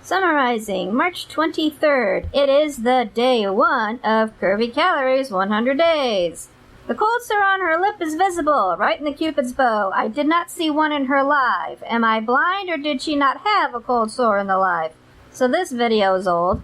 Summarizing, March 23rd. It is the day 1 of Curvy Calories 100 Days. The cold sore on her lip is visible, right in the Cupid's bow. I did not see one in her live. Am I blind, or did she not have a cold sore in the live? So this video is old.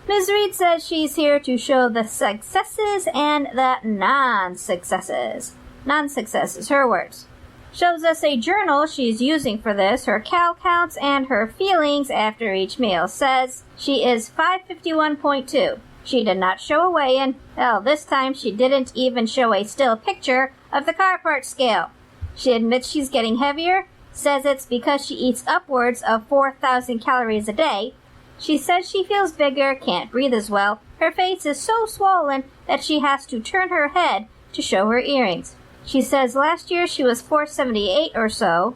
Ms. Reed says she's here to show the successes and the non-successes. Non-successes, her words. Shows us a journal she's using for this, her cal counts, and her feelings after each meal. Says she is 551.2. She did not show a weigh-in. Hell, this time she didn't even show a still picture of the car part scale. She admits she's getting heavier, says it's because she eats upwards of 4,000 calories a day. She says she feels bigger, can't breathe as well. Her face is so swollen that she has to turn her head to show her earrings. She says last year she was 478 or so,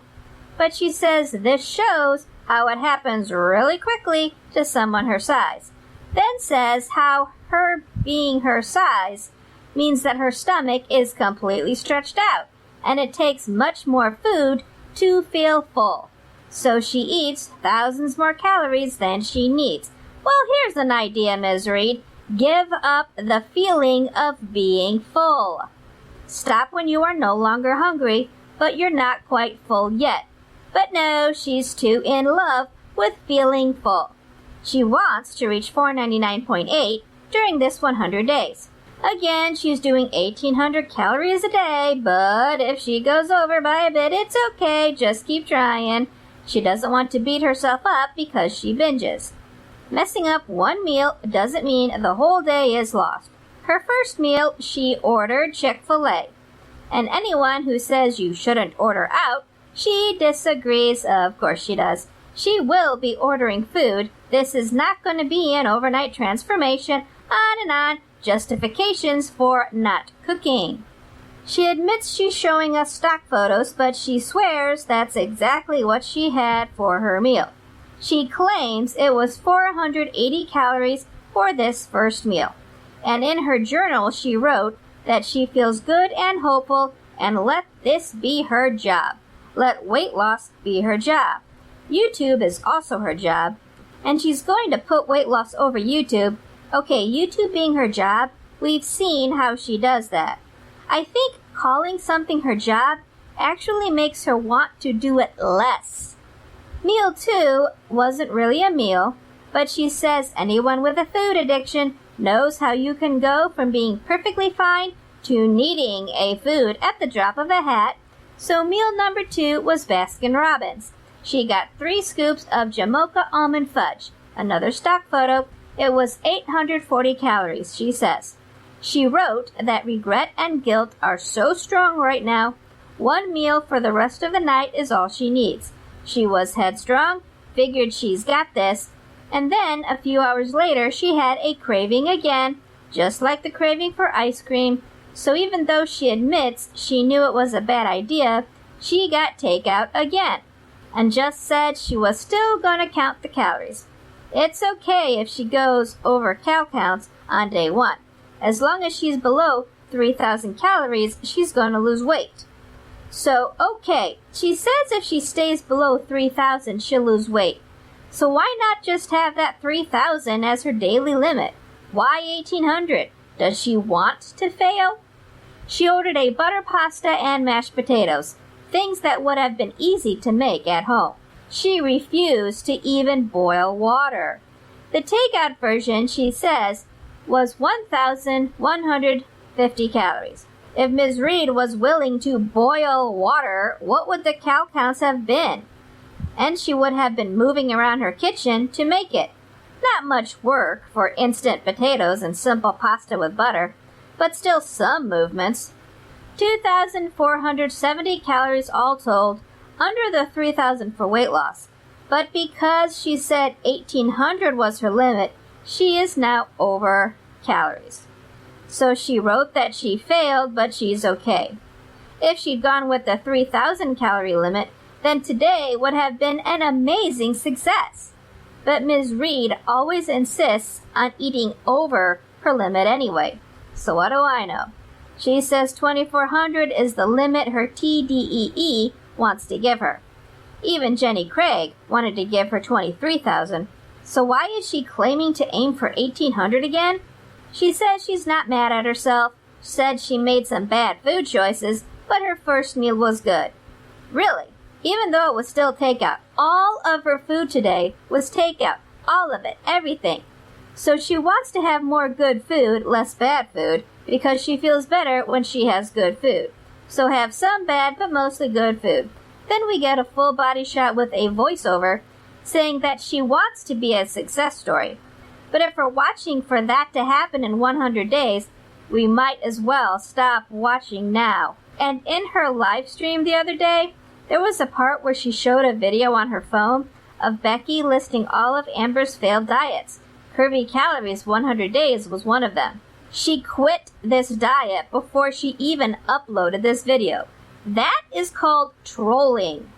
but she says this shows how it happens really quickly to someone her size. Then says how her being her size means that her stomach is completely stretched out, and it takes much more food to feel full. So she eats thousands more calories than she needs. Well, here's an idea, Ms. Reed. Give up the feeling of being full. Stop when you are no longer hungry, but you're not quite full yet. But no, she's too in love with feeling full. She wants to reach 499.8 during this 100 days. Again, she's doing 1,800 calories a day, but if she goes over by a bit, it's okay, just keep trying. She doesn't want to beat herself up because she binges. Messing up one meal doesn't mean the whole day is lost. Her first meal, she ordered Chick-fil-A. And anyone who says you shouldn't order out, she disagrees. Of course she does. She will be ordering food. This is not going to be an overnight transformation. On and on. Justifications for not cooking. She admits she's showing us stock photos, but she swears that's exactly what she had for her meal. She claims it was 480 calories for this first meal. And in her journal, she wrote that she feels good and hopeful, and let this be her job. Let weight loss be her job. YouTube is also her job, and she's going to put weight loss over YouTube. Okay, YouTube being her job, we've seen how she does that. I think calling something her job actually makes her want to do it less. Meal 2 wasn't really a meal, but she says anyone with a food addiction knows how you can go from being perfectly fine to needing a food at the drop of a hat. So meal number 2 was Baskin-Robbins. She got 3 scoops of Jamocha almond fudge. Another stock photo. It was 840 calories, she says. She wrote that regret and guilt are so strong right now. One meal for the rest of the night is all she needs. She was headstrong, figured she's got this, and then a few hours later she had a craving again, just like the craving for ice cream. So even though she admits she knew it was a bad idea, she got takeout again, and just said she was still going to count the calories. It's okay if she goes over cal counts on day 1. As long as she's below 3,000 calories, she's going to lose weight. So, okay, she says if she stays below 3,000, she'll lose weight. So why not just have that 3,000 as her daily limit? Why 1,800? Does she want to fail? She ordered a butter pasta and mashed potatoes, things that would have been easy to make at home. She refused to even boil water. The takeout version, she says, was 1,150 calories. If Ms. Reed was willing to boil water, what would the cal counts have been? And she would have been moving around her kitchen to make it. Not much work for instant potatoes and simple pasta with butter, but still some movements. 2,470 calories all told, under the 3,000 for weight loss. But because she said 1,800 was her limit, she is now over calories. So she wrote that she failed, but she's okay. If she'd gone with the 3,000 calorie limit, then today would have been an amazing success. But Ms. Reed always insists on eating over her limit anyway. So what do I know? She says 2,400 is the limit her TDEE wants to give her. Even Jenny Craig wanted to give her 23,000. So why is she claiming to aim for 1800 again? She says she's not mad at herself, said she made some bad food choices, but her first meal was good. Really? Even though it was still takeout. All of her food today was takeout. All of it. Everything. So she wants to have more good food, less bad food, because she feels better when she has good food. So have some bad, but mostly good food. Then we get a full body shot with a voiceover saying that she wants to be a success story. But if we're watching for that to happen in 100 days, we might as well stop watching now. And in her live stream the other day, there was a part where she showed a video on her phone of Becky listing all of Amber's failed diets. Curvy Calories 100 Days was one of them. She quit this diet before she even uploaded this video. That is called trolling.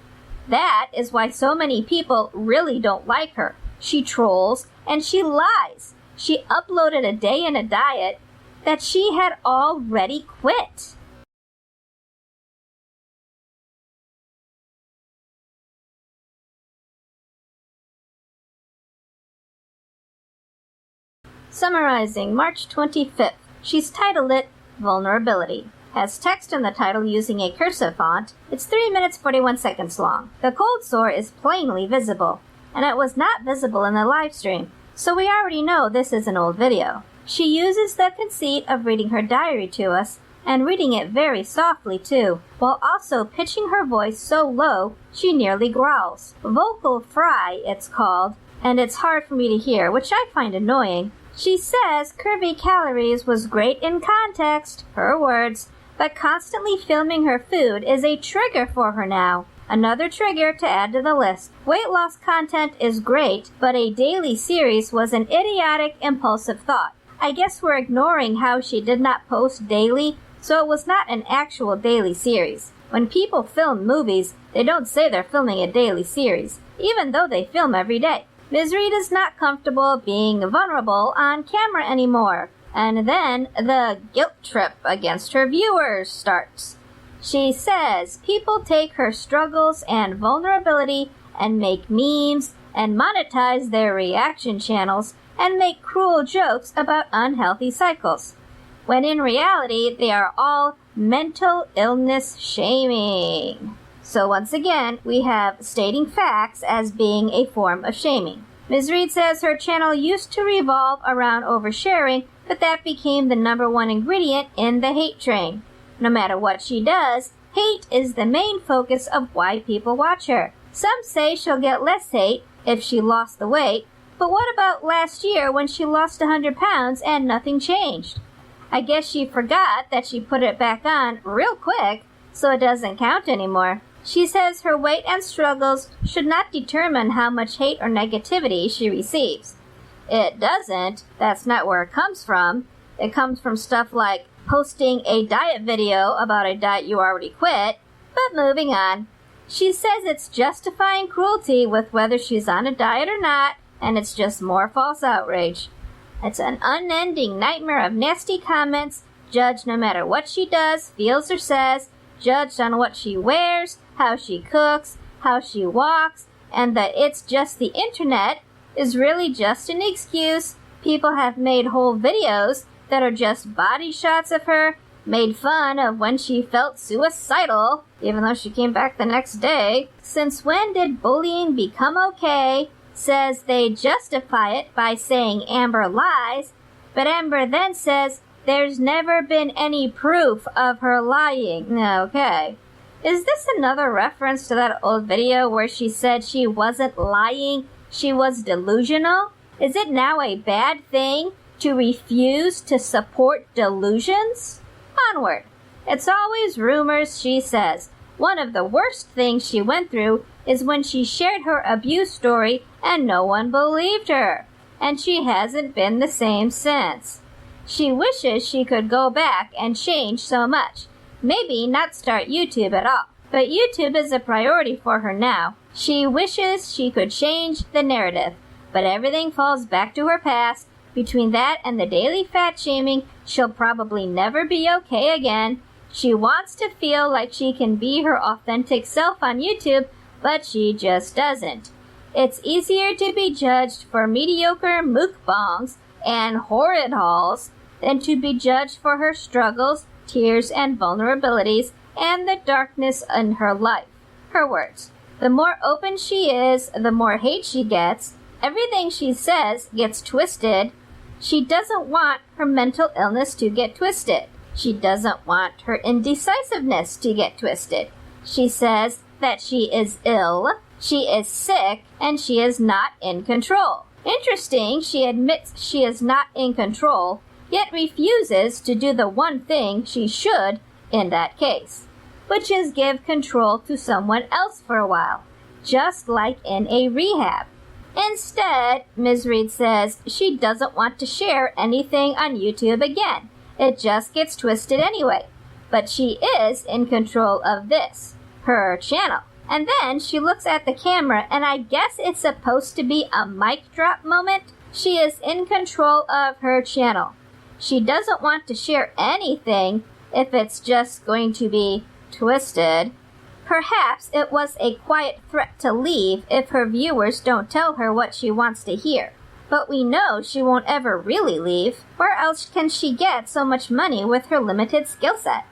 That is why so many people really don't like her. She trolls and she lies. She uploaded a day in a diet that she had already quit. Summarizing March 25th, she's titled it Vulnerability. Has text in the title using a cursive font. It's 3 minutes 41 seconds long. The cold sore is plainly visible, and it was not visible in the live stream, so we already know this is an old video. She uses the conceit of reading her diary to us, and reading it very softly too, while also pitching her voice so low she nearly growls. Vocal fry, it's called, and it's hard for me to hear, which I find annoying. She says Curvy Calories was great in context, her words, but constantly filming her food is a trigger for her now. Another trigger to add to the list. Weight loss content is great, but a daily series was an idiotic, impulsive thought. I guess we're ignoring how she did not post daily, so it was not an actual daily series. When people film movies, they don't say they're filming a daily series, even though they film every day. Ms. Reed is not comfortable being vulnerable on camera anymore, and then the guilt trip against her viewers starts. She says people take her struggles and vulnerability and make memes and monetize their reaction channels and make cruel jokes about unhealthy cycles, when in reality they are all mental illness shaming. So once again, we have stating facts as being a form of shaming. Ms. Reed says her channel used to revolve around oversharing, but that became the #1 ingredient in the hate train. No matter what she does, hate is the main focus of why people watch her. Some say she'll get less hate if she lost the weight, but what about last year when she lost 100 pounds and nothing changed? I guess she forgot that she put it back on real quick, so it doesn't count anymore. She says her weight and struggles should not determine how much hate or negativity she receives. It doesn't. That's not where it comes from. It comes from stuff like posting a diet video about a diet you already quit. But moving on. She says it's justifying cruelty with whether she's on a diet or not, and it's just more false outrage. It's an unending nightmare of nasty comments, judged no matter what she does, feels, or says, judged on what she wears, how she cooks, how she walks, and that it's just the internet is really just an excuse. People have made whole videos that are just body shots of her, made fun of when she felt suicidal, even though she came back the next day. Since when did bullying become okay? Says they justify it by saying Amber lies, but Amber then says there's never been any proof of her lying. Okay. Is this another reference to that old video where she said she wasn't lying, she was delusional? Is it now a bad thing to refuse to support delusions? Onward. It's always rumors, she says. One of the worst things she went through is when she shared her abuse story and no one believed her. And she hasn't been the same since. She wishes she could go back and change so much. Maybe not start YouTube at all. But YouTube is a priority for her now. She wishes she could change the narrative. But everything falls back to her past. Between that and the daily fat shaming, she'll probably never be okay again. She wants to feel like she can be her authentic self on YouTube, but she just doesn't. It's easier to be judged for mediocre mukbangs and horrid hauls than to be judged for her struggles, tears, and vulnerabilities, and the darkness in her life. Her words. The more open she is, the more hate she gets. Everything she says gets twisted. She doesn't want her mental illness to get twisted. She doesn't want her indecisiveness to get twisted. She says that she is ill, she is sick, and she is not in control. Interesting, she admits she is not in control, yet refuses to do the one thing she should in that case, which is give control to someone else for a while, just like in a rehab. Instead, Ms. Reed says she doesn't want to share anything on YouTube again. It just gets twisted anyway. But she is in control of this, her channel. And then she looks at the camera, and I guess it's supposed to be a mic drop moment. She is in control of her channel. She doesn't want to share anything if it's just going to be twisted. Perhaps it was a quiet threat to leave if her viewers don't tell her what she wants to hear. But we know she won't ever really leave. Where else can she get so much money with her limited skill set?